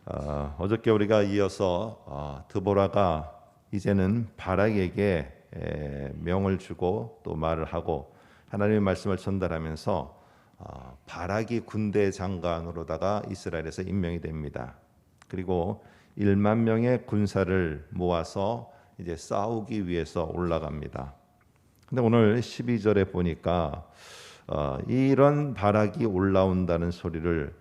어저께 우리가 이어서 드보라가 이제는 바락에게 명을 주고 또 말을 하고 하나님의 말씀을 전달하면서 바락이 군대 장관으로다가 이스라엘에서 임명이 됩니다. 그리고 1만 명의 군사를 모아서 이제 싸우기 위해서 올라갑니다. 근데 오늘 12절에 보니까 이런 바락이 올라온다는 소리를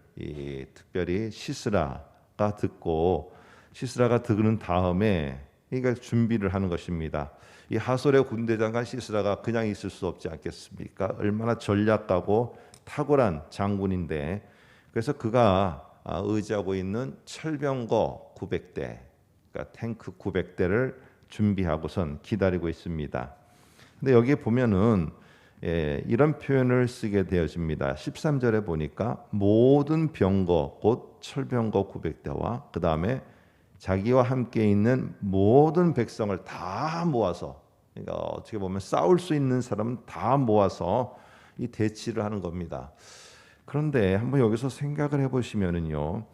특별히 시스라가 듣고 시스라가 듣는 다음에 그러니까 준비를 하는 것입니다. 이 하솔의 군대 장관 시스라가 그냥 있을 수 없지 않겠습니까? 얼마나 전략가고 탁월한 장군인데 그래서 그가 의지하고 있는 철병거 900대, 그러니까 탱크 900대를 준비하고선 기다리고 있습니다. 근데 여기에 보면은 이런 표현을 쓰게 되어집니다. 13절에 보니까 모든 병거 곧 철병거 900대와 그 다음에 자기와 함께 있는 모든 백성을 다 모아서, 그러니까 어떻게 보면 싸울 수 있는 사람 다 모아서 이 대치를 하는 겁니다. 그런데 한번 여기서 생각을 해보시면은요,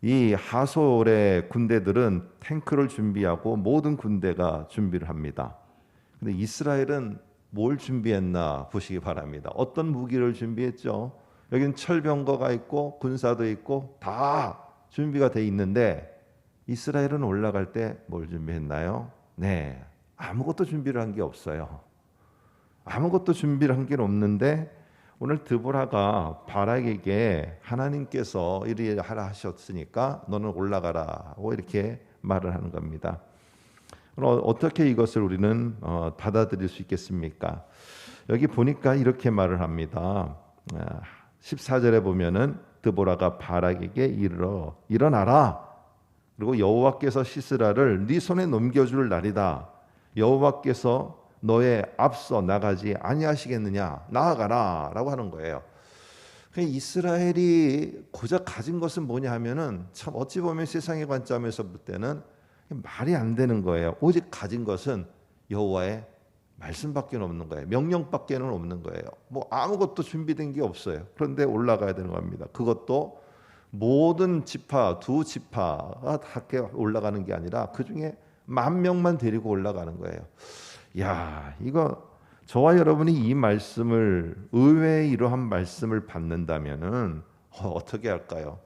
이 하솔의 군대들은 탱크를 준비하고 모든 군대가 준비를 합니다. 근데 이스라엘은 뭘 준비했나 보시기 바랍니다. 어떤 무기를 준비했죠? 여기는 철병거가 있고 군사도 있고 다 준비가 돼 있는데 이스라엘은 올라갈 때 뭘 준비했나요? 네, 아무것도 준비를 한 게 없어요. 아무것도 준비를 한 게 없는데 오늘 드보라가 바락에게 하나님께서 이리 하라 하셨으니까 너는 올라가라고 이렇게 말을 하는 겁니다. 어떻게 이것을 우리는 받아들일 수 있겠습니까? 여기 보니까 이렇게 말을 합니다. 14절에 보면은 드보라가 바락에게 이르러 일어나라. 그리고 여호와께서 시스라를 네 손에 넘겨줄 날이다. 여호와께서 너의 앞서 나가지 아니하시겠느냐? 나아가라라고 하는 거예요. 이스라엘이 고작 가진 것은 뭐냐 하면은 참 어찌 보면 세상의 관점에서 볼 때는 말이 안 되는 거예요. 오직 가진 것은 여호와의 말씀밖에 없는 거예요. 명령밖에는 없는 거예요. 뭐 아무것도 준비된 게 없어요. 그런데 올라가야 되는 겁니다. 그것도 모든 지파, 두 지파가 다 올라가는 게 아니라 그 중에 10,000명만 데리고 올라가는 거예요. 야, 이거 저와 여러분이 이 말씀을 의외의 이러한 말씀을 받는다면은 어떻게 할까요?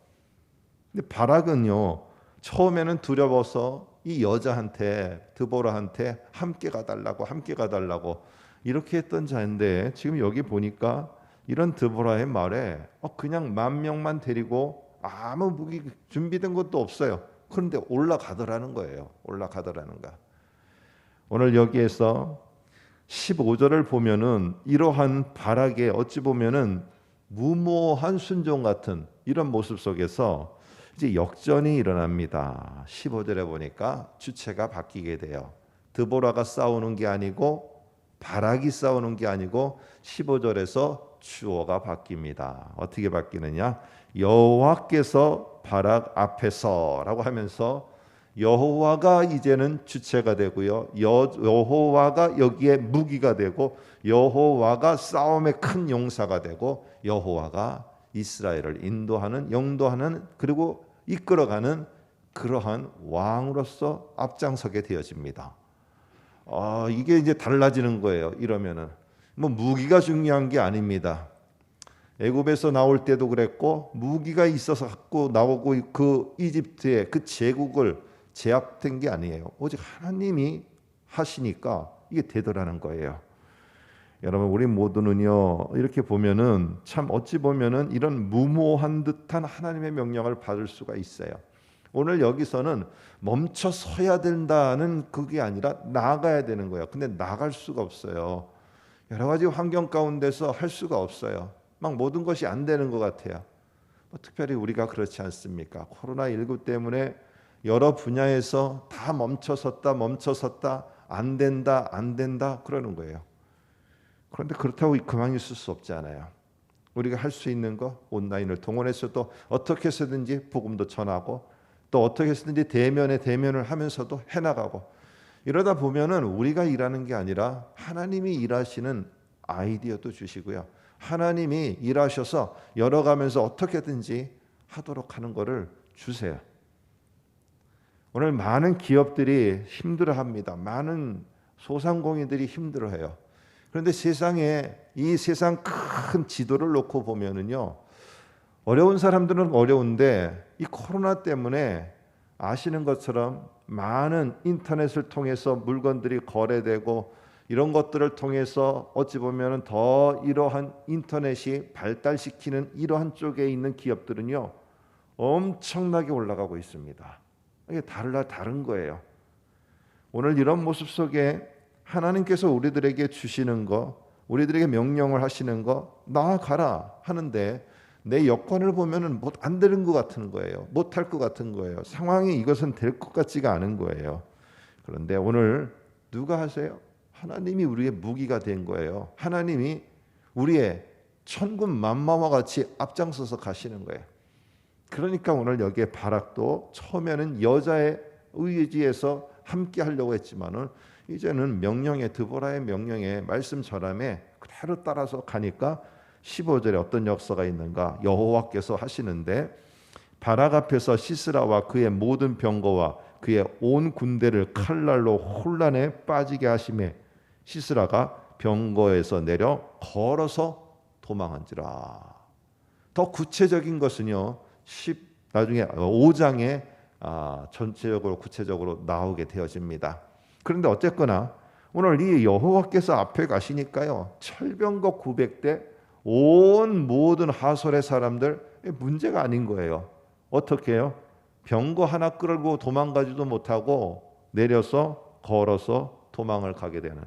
근데 바락은요, 처음에는 두려워서 이 여자한테 드보라한테 함께 가달라고 이렇게 했던 자인데 지금 여기 보니까 이런 드보라의 말에 그냥 10,000명만 데리고 아무 무기 준비된 것도 없어요. 그런데 올라가더라는 거예요. 올라가더라는 거. 오늘 여기에서 15절을 보면은 이러한 바락의 어찌 보면은 무모한 순종 같은 이런 모습 속에서 이제 역전이 일어납니다. 15절에 보니까 주체가 바뀌게 돼요. 드보라가 싸우는 게 아니고 바락이 싸우는 게 아니고 15절에서 주어가 바뀝니다. 어떻게 바뀌느냐? 여호와께서 바락 앞에서라고 하면서 여호와가 이제는 주체가 되고요. 여호와가 여기에 무기가 되고 여호와가 싸움의 큰 용사가 되고 여호와가 이스라엘을 인도하는, 영도하는, 그리고 이끌어가는 그러한 왕으로서 앞장서게 되어집니다. 이게 이제 달라지는 거예요. 이러면은 뭐 무기가 중요한 게 아닙니다. 애굽에서 나올 때도 그랬고 무기가 있어서 갖고 나오고 그 이집트의 그 제국을 제압된 게 아니에요. 오직 하나님이 하시니까 이게 되더라는 거예요. 여러분, 우리 모두는요, 이렇게 보면은 참 어찌 보면은 이런 무모한 듯한 하나님의 명령을 받을 수가 있어요. 오늘 여기서는 멈춰 서야 된다는 그게 아니라 나아가야 되는 거예요. 근데 나갈 수가 없어요. 여러 가지 환경 가운데서 할 수가 없어요. 막 모든 것이 안 되는 것 같아요. 특별히 우리가 그렇지 않습니까? 코로나19 때문에 여러 분야에서 다 멈춰섰다 안 된다 그러는 거예요. 그런데 그렇다고 가만히 있을 수 없잖아요. 우리가 할 수 있는 거 온라인을 동원해서도 어떻게 해서든지 복음도 전하고 또 어떻게 해서든지 대면을 하면서도 해나가고 이러다 보면은 우리가 일하는 게 아니라 하나님이 일하시는 아이디어도 주시고요. 하나님이 일하셔서 열어가면서 어떻게든지 하도록 하는 거를 주세요. 오늘 많은 기업들이 힘들어합니다. 많은 소상공인들이 힘들어해요. 그런데 세상에 이 세상 큰 지도를 놓고 보면은요, 어려운 사람들은 어려운데 이 코로나 때문에 아시는 것처럼 많은 인터넷을 통해서 물건들이 거래되고 이런 것들을 통해서 어찌 보면은 더 이러한 인터넷이 발달시키는 이러한 쪽에 있는 기업들은요, 엄청나게 올라가고 있습니다. 이게 다른 거예요. 오늘 이런 모습 속에 하나님께서 우리들에게 주시는 거, 우리들에게 명령을 하시는 거, 나아가라 하는데 내 여건을 보면은 안 되는 것 같은 거예요. 못할 것 같은 거예요. 상황이 이것은 될 것 같지가 않은 거예요. 그런데 오늘 누가 하세요? 하나님이 우리의 무기가 된 거예요. 하나님이 우리의 천군 만마와 같이 앞장서서 가시는 거예요. 그러니까 오늘 여기에 바락도 처음에는 여자의 의지에서 함께 하려고 했지만은 이제는 명령에, 드보라의 명령에, 말씀 전함에 그대로 따라서 가니까 15절에 어떤 역사가 있는가? 여호와께서 하시는데 바락 앞에서 시스라와 그의 모든 병거와 그의 온 군대를 칼날로 혼란에 빠지게 하심에 시스라가 병거에서 내려 걸어서 도망한지라. 더 구체적인 것은요, 나중에 5장에 전체적으로 구체적으로 나오게 되어집니다. 그런데 어쨌거나 오늘 이 여호와께서 앞에 가시니까요, 철병거 900대 온 모든 하솔의 사람들 문제가 아닌 거예요. 어떻게 해요? 병거 하나 끌고 도망가지도 못하고 내려서 걸어서 도망을 가게 되는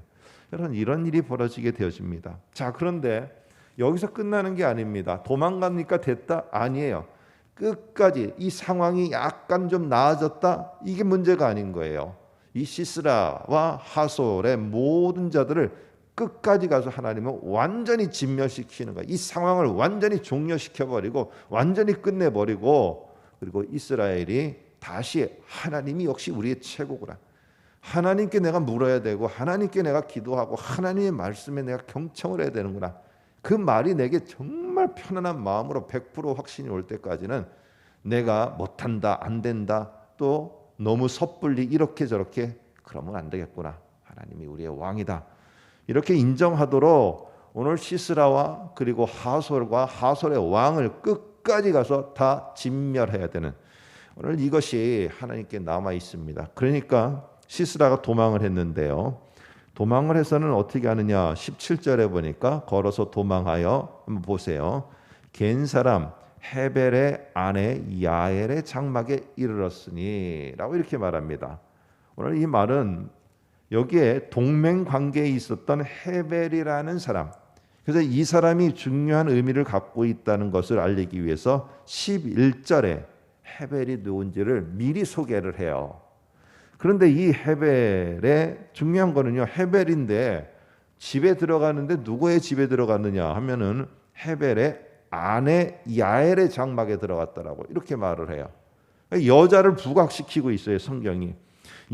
이런 일이 벌어지게 되어집니다. 자, 그런데 여기서 끝나는 게 아닙니다. 도망가니까 됐다? 아니에요. 끝까지 이 상황이 약간 좀 나아졌다? 이게 문제가 아닌 거예요. 이 시스라와 하솔의 모든 자들을 끝까지 가서 하나님은 완전히 진멸시키는 거예요. 이 상황을 완전히 종료시켜버리고 완전히 끝내버리고, 그리고 이스라엘이 다시 하나님이 역시 우리의 최고구나, 하나님께 내가 물어야 되고 하나님께 내가 기도하고 하나님의 말씀에 내가 경청을 해야 되는구나, 그 말이 내게 정말 편안한 마음으로 100% 확신이 올 때까지는 내가 못한다, 안 된다, 또 너무 섣불리 이렇게 저렇게 그러면 안 되겠구나, 하나님이 우리의 왕이다, 이렇게 인정하도록 오늘 시스라와 그리고 하솔과 하솔의 왕을 끝까지 가서 다 진멸해야 되는, 오늘 이것이 하나님께 남아 있습니다. 그러니까 시스라가 도망을 했는데요, 도망을 해서는 어떻게 하느냐, 17절에 보니까 걸어서 도망하여, 한번 보세요, 겐 사람 헤벨의 아내 야엘의 장막에 이르렀으니 라고 이렇게 말합니다. 오늘 이 말은 여기에 동맹 관계에 있었던 헤벨이라는 사람, 그래서 이 사람이 중요한 의미를 갖고 있다는 것을 알리기 위해서 11절에 헤벨이 누군지를 미리 소개를 해요. 그런데 이 헤벨의 중요한 거는요, 헤벨인데 집에 들어가는데 누구의 집에 들어갔느냐 하면은 헤벨의 아내 야엘의 장막에 들어갔다라고 이렇게 말을 해요. 여자를 부각시키고 있어요, 성경이.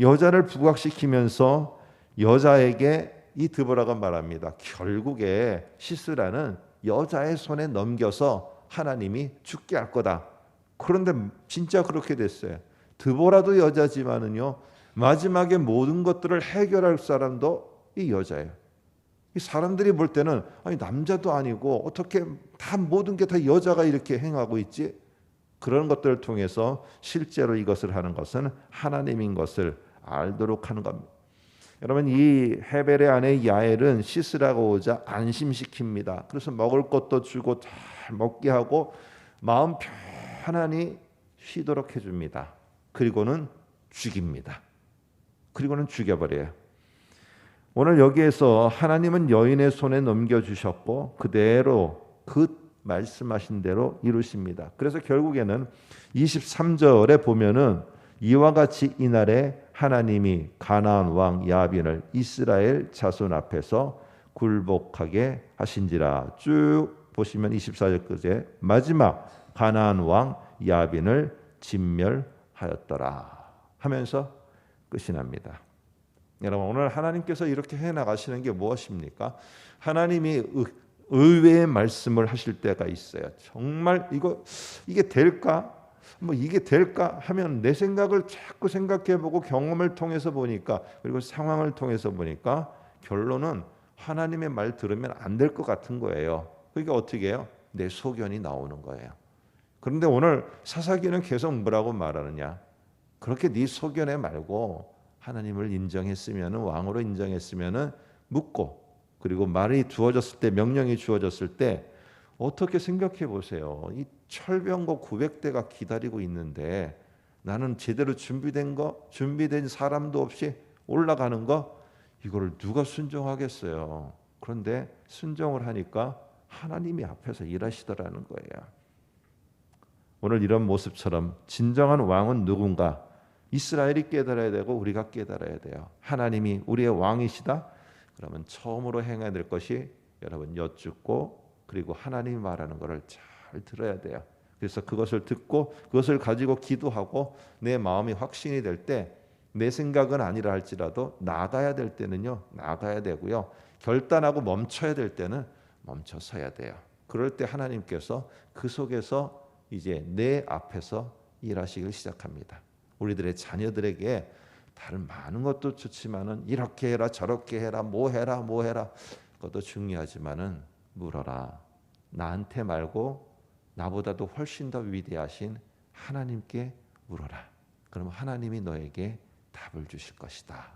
여자를 부각시키면서 여자에게 이 드보라가 말합니다. 결국에 시스라는 여자의 손에 넘겨서 하나님이 죽게 할 거다. 그런데 진짜 그렇게 됐어요. 드보라도 여자지만은요, 마지막에 모든 것들을 해결할 사람도 이 여자예요. 이 사람들이 볼 때는 아니 남자도 아니고 어떻게 다 모든 게 다 여자가 이렇게 행하고 있지? 그런 것들을 통해서 실제로 이것을 하는 것은 하나님인 것을 알도록 하는 겁니다. 여러분, 이 헤벨의 아내 야엘은 시스라가 오자 안심시킵니다. 그래서 먹을 것도 주고 잘 먹게 하고 마음 편안히 쉬도록 해줍니다. 그리고는 죽입니다. 그리고는 죽여버려요. 오늘 여기에서 하나님은 여인의 손에 넘겨주셨고 그대로 그 말씀하신 대로 이루십니다. 그래서 결국에는 23절에 보면은 이와 같이 이날에 하나님이 가나안 왕 야빈을 이스라엘 자손 앞에서 굴복하게 하신지라. 쭉 보시면 24절 끝에 마지막 가나안 왕 야빈을 진멸하였더라 하면서 끝이 납니다. 여러분, 오늘 하나님께서 이렇게 해나가시는 게 무엇입니까? 하나님이 의외의 말씀을 하실 때가 있어요. 정말 이게 될까? 뭐 이게 될까 하면 내 생각을 자꾸 생각해보고 경험을 통해서 보니까 그리고 상황을 통해서 보니까 결론은 하나님의 말 들으면 안 될 것 같은 거예요. 그러니까 어떻게 해요? 내 소견이 나오는 거예요. 그런데 오늘 사사기는 계속 뭐라고 말하느냐? 그렇게 네 소견에 말고 하나님을 인정했으면은 왕으로 인정했으면은 묻고 그리고 말이 주어졌을 때 명령이 주어졌을 때 어떻게 생각해 보세요. 이 철병거 900대가 기다리고 있는데 나는 제대로 준비된 사람도 없이 올라가는 거 이거를 누가 순종하겠어요. 그런데 순종을 하니까 하나님이 앞에서 일하시더라는 거예요. 오늘 이런 모습처럼 진정한 왕은 누군가 이스라엘이 깨달아야 되고 우리가 깨달아야 돼요. 하나님이 우리의 왕이시다. 그러면 처음으로 행해야 될 것이 여러분 여쭙고 그리고 하나님이 말하는 것을 잘 들어야 돼요. 그래서 그것을 듣고 그것을 가지고 기도하고 내 마음이 확신이 될 때 내 생각은 아니라 할지라도 나가야 될 때는요. 나가야 되고요. 결단하고 멈춰야 될 때는 멈춰 서야 돼요. 그럴 때 하나님께서 그 속에서 이제 내 앞에서 일하시길 시작합니다. 우리들의 자녀들에게 다른 많은 것도 좋지만은 이렇게 해라 저렇게 해라 뭐 해라 그것도 중요하지만은 물어라. 나한테 말고 나보다도 훨씬 더 위대하신 하나님께 물어라. 그럼 하나님이 너에게 답을 주실 것이다.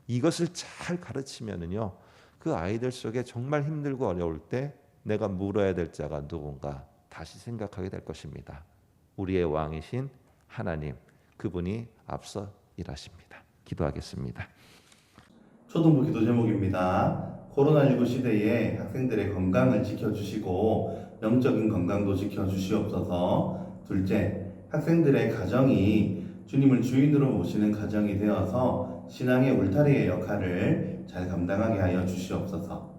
이것을 잘 가르치면은요. 그 아이들 속에 정말 힘들고 어려울 때 내가 물어야 될 자가 누군가 다시 생각하게 될 것입니다. 우리의 왕이신 하나님, 그분이 앞서 일하십니다. 기도하겠습니다. 초등부 기도 제목입니다. 코로나19 시대에 학생들의 건강을 지켜주시고 영적인 건강도 지켜주시옵소서. 둘째, 학생들의 가정이 주님을 주인으로 모시는 가정이 되어서 신앙의 울타리의 역할을 잘 감당하게 하여 주시옵소서.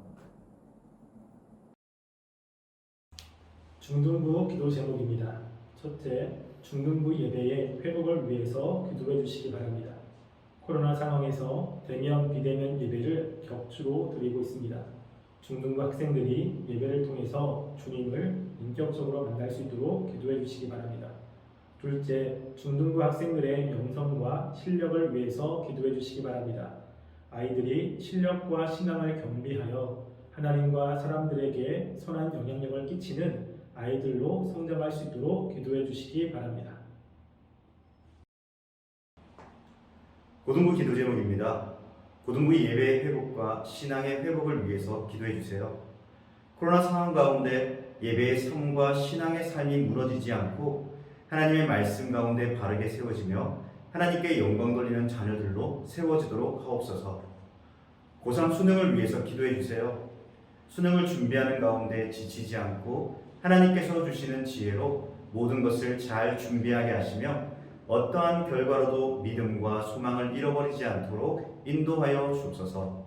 중등부 기도 제목입니다. 첫째, 중등부 예배의 회복을 위해서 기도해 주시기 바랍니다. 코로나 상황에서 대면, 비대면 예배를 격주로 드리고 있습니다. 중등부 학생들이 예배를 통해서 주님을 인격적으로 만날 수 있도록 기도해 주시기 바랍니다. 둘째, 중등부 학생들의 영성과 실력을 위해서 기도해 주시기 바랍니다. 아이들이 실력과 신앙을 겸비하여 하나님과 사람들에게 선한 영향력을 끼치는 아이들로 성장할 수 있도록 기도해 주시기 바랍니다. 고등부 기도 제목입니다. 고등부 예배의 회복과 신앙의 회복을 위해서 기도해 주세요. 코로나 상황 가운데 예배의 삶과 신앙의 삶이 무너지지 않고 하나님의 말씀 가운데 바르게 세워지며 하나님께 영광 돌리는 자녀들로 세워지도록 하옵소서. 고3 수능을 위해서 기도해 주세요. 수능을 준비하는 가운데 지치지 않고 하나님께서 주시는 지혜로 모든 것을 잘 준비하게 하시며 어떠한 결과로도 믿음과 소망을 잃어버리지 않도록 인도하여 주옵소서.